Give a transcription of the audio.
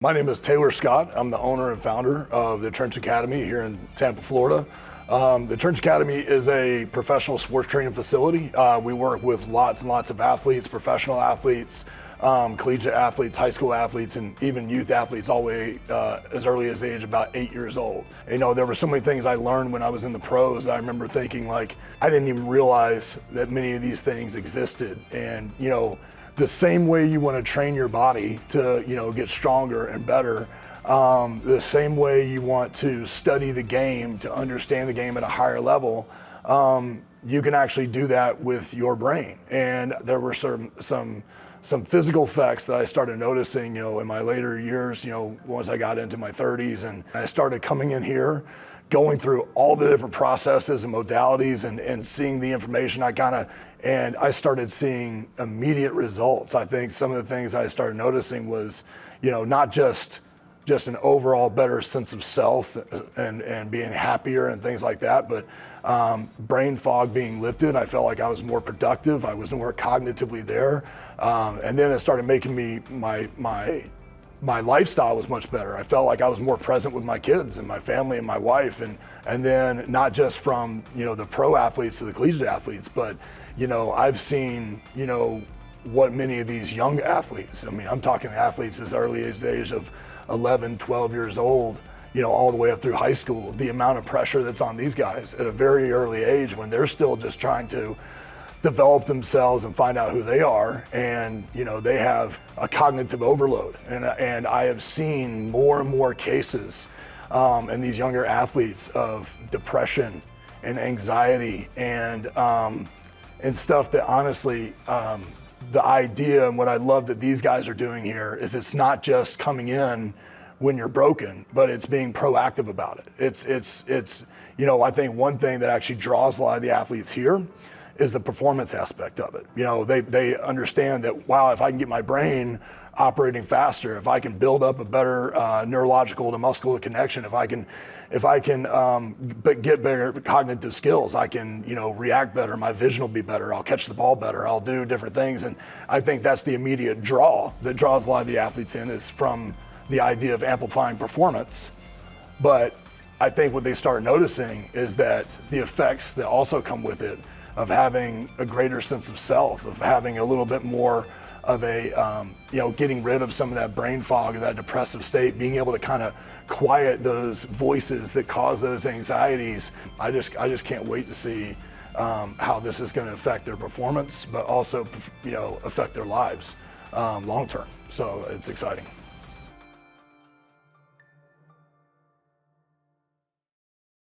My name is Taylor Scott. I'm the owner and founder of the Trench Academy here in Tampa, Florida. The Trench Academy is a professional sports training facility. We work with lots and lots of athletes, professional athletes, collegiate athletes, high school athletes, and even youth athletes all the way as early as the age of about 8 years old. You know, there were so many things I learned when I was in the pros. I remember thinking, like, I didn't even realize that many of these things existed. And, you know, the same way you want to train your body to, you know, get stronger and better, the same way you want to study the game to understand the game at a higher level, you can actually do that with your brain. And there were some physical effects that I started noticing, you know, in my later years, you know, once I got into my 30s, and I started coming in here, going through all the different processes and modalities and seeing the information and I started seeing immediate results. I think some of the things I started noticing was, you know, not just an overall better sense of self and being happier and things like that, but brain fog being lifted. I felt like I was more productive. I was more cognitively there. And then it started making me, my lifestyle was much better. I felt like I was more present with my kids and my family and my wife, and then not just from, you know, the pro athletes to the collegiate athletes, but, you know, I've seen, you know, what many of these young athletes, I mean, I'm talking athletes as early as the age of 11, 12 years old, you know, all the way up through high school, the amount of pressure that's on these guys at a very early age when they're still just trying to develop themselves and find out who they are. And, you know, they have a cognitive overload. And I have seen more and more cases in these younger athletes of depression and anxiety and stuff that honestly, the idea and what I love that these guys are doing here is it's not just coming in when you're broken, but it's being proactive about it. It's you know, I think one thing that actually draws a lot of the athletes here is the performance aspect of it. You know, they understand that, wow, if I can get my brain operating faster, if I can build up a better neurological to muscular connection, if I can get better cognitive skills, I can, you know, react better, my vision will be better, I'll catch the ball better, I'll do different things. And I think that's the immediate draw that draws a lot of the athletes in, is from the idea of amplifying performance. But I think what they start noticing is that the effects that also come with it, of having a greater sense of self, of having a little bit more of a, you know, getting rid of some of that brain fog, of that depressive state, being able to kind of quiet those voices that cause those anxieties. I just can't wait to see how this is going to affect their performance, but also, you know, affect their lives long term. So it's exciting.